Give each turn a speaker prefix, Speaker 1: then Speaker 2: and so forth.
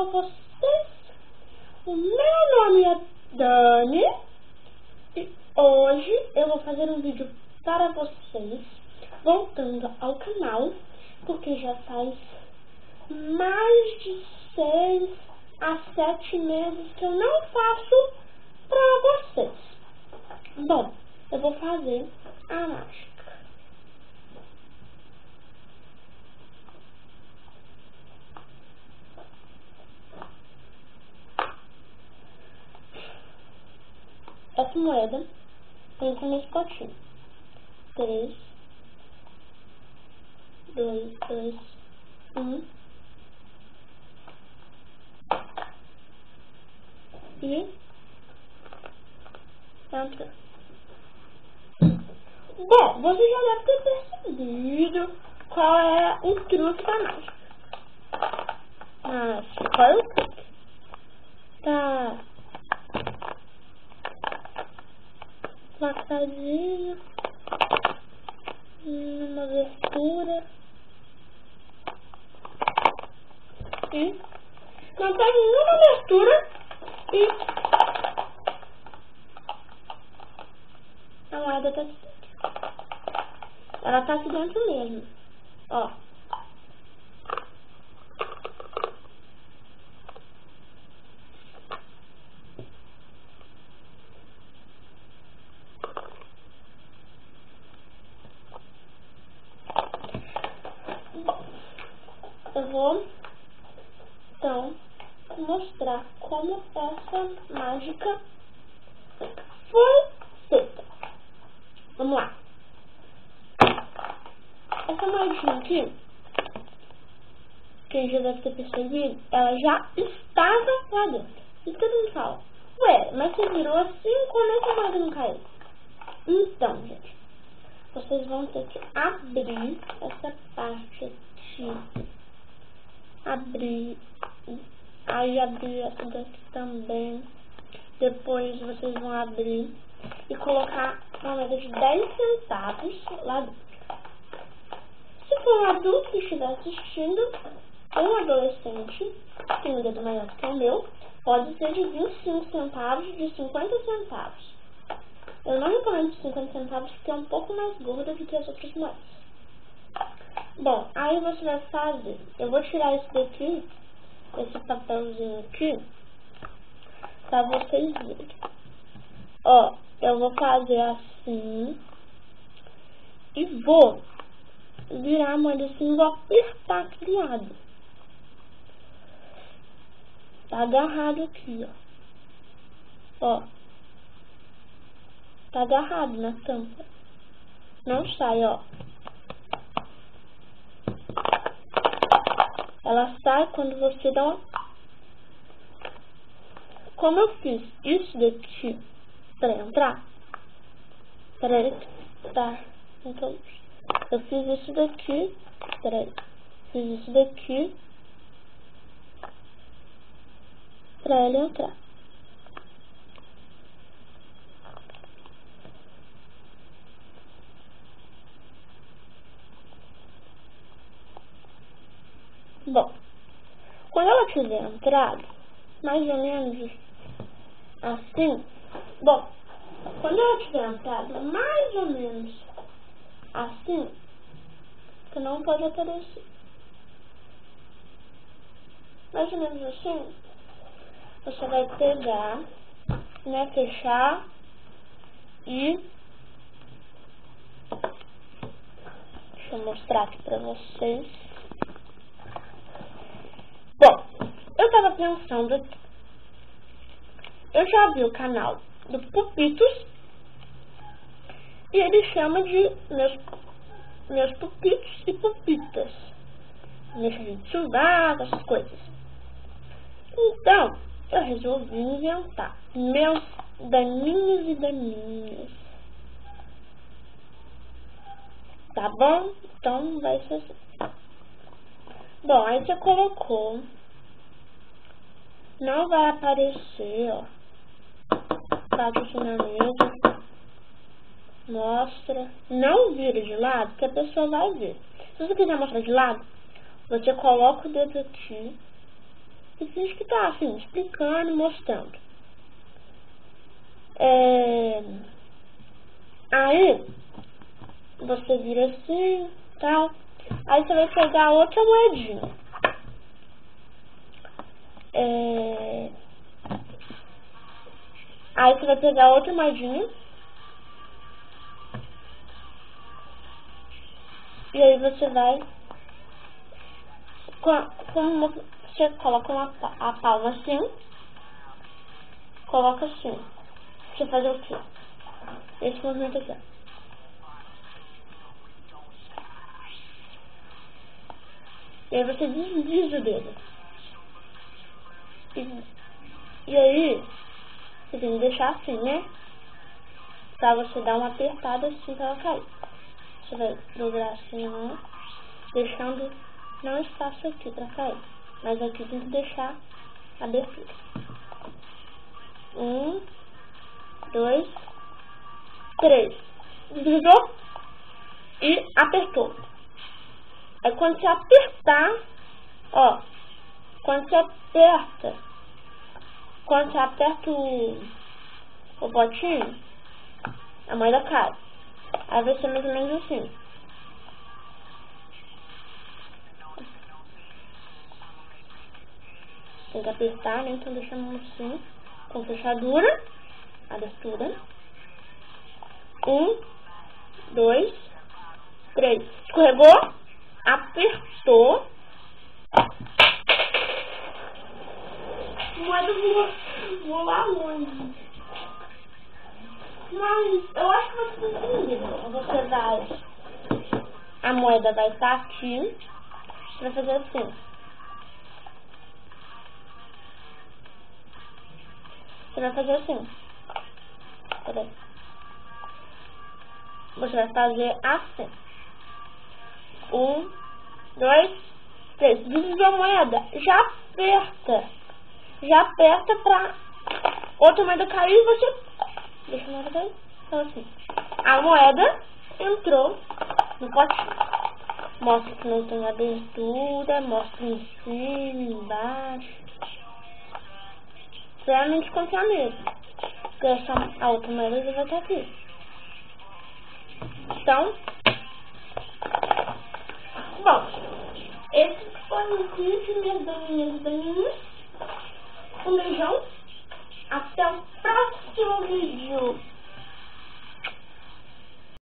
Speaker 1: vocês. O meu nome é Dani e hoje eu vou fazer um vídeo para vocês, voltando ao canal, porque já faz mais de 6 a 7 meses que eu não faço para vocês. Bom, eu vou fazer a mágica. Essa moeda entra nesse potinho. 3, 2, 1. E entra. Bom, você já deve ter percebido qual é o truque da mágica. Mas qual é o truque? Tá placadinho numa abertura e não tem nenhuma abertura e a moeda tá aqui. Ela tá aqui dentro mesmo, ó. Eu vou, então, mostrar como essa mágica foi feita. Vamos lá. Essa moedinha aqui, quem já deve ter percebido, ela já estava lá dentro. Isso que eu não falo. Ué, mas você virou assim, como é que a moeda não caiu? Então, gente, vocês vão ter que abrir essa parte aqui. Abrir. Aí abrir essa daqui também. Depois vocês vão abrir e colocar uma moeda de 10 centavos lá dentro. Se for um adulto que estiver assistindo, ou um adolescente que tem um dedo maior que o meu, pode ser de 25 centavos, de 50 centavos. Eu não recomendo de 50 centavos porque é um pouco mais gorda do que as outras moedas. Bom, aí você vai fazer. Eu vou tirar esse daqui, esse papelzinho aqui, pra vocês verem. Ó, eu vou fazer assim e vou virar a moeda assim e vou apertar aqui do lado. Tá agarrado aqui, ó. Tá agarrado na tampa. Não sai, ó. Ela sai quando você dá uma... Como eu fiz isso daqui pra entrar. Peraí, tá. Então, eu fiz isso daqui. Peraí. Fiz isso daqui pra ele entrar. Bom, quando ela tiver entrado, mais ou menos assim, bom, quando ela tiver entrado mais ou menos assim, que não pode aparecer, mais ou menos assim, você vai pegar, né, fechar e deixa eu mostrar aqui pra vocês. Bom, eu tava pensando aqui. Eu já vi o canal do Pupitos e ele chama de meus pupitos e pupitas. Deixa de soldar, essas coisas. Então, eu resolvi inventar meus daninhos e daninhas. Tá bom? Então vai ser assim. Bom, aí você colocou. Não vai aparecer, ó. Bate assim na mesa. Mostra. Não vira de lado, que a pessoa vai ver. Se você quiser mostrar de lado, você coloca o dedo aqui E finge que tá assim, explicando, mostrando. Aí, você vira assim, tal. Aí você vai pegar outra moedinha. Aí você vai pegar outra moedinha. E aí você vai... Como você coloca a palma assim. Coloca assim. Você fazer o quê? Esse movimento aqui, ó. E aí você desliza o dedo. E aí, você tem que deixar assim, né? Pra você dar uma apertada assim pra ela cair. Você vai dobrar assim, ó, deixando não espaço aqui pra cair. Mas aqui tem que deixar a abertura. 1, 2, 3. Deslizou e apertou. Aí quando você apertar, ó, quando você aperta o potinho, a moeda cai. Aí vai ser mais ou menos assim. Tem que apertar, né? Então deixamos assim, com fechadura, abertura. 1, 2, 3. Escorregou, apertou. Moeda voou lá longe. Mas eu acho que você entendeu. Você vai... A moeda vai estar aqui. Você vai fazer assim. Você vai fazer assim. Peraí. Você vai fazer assim. 1, 2, 3. Deslizou a moeda. Já aperta. Já aperta pra outra moeda cair e você... Deixa a moeda cair. Então assim. A moeda entrou no potinho. Mostra que não tem abertura. Mostra em cima, embaixo. Realmente contra mesmo. Porque a outra moeda já vai estar aqui. Então, bom, esse foi o vídeo, minhas daninhas. Um beijão. Até o próximo vídeo.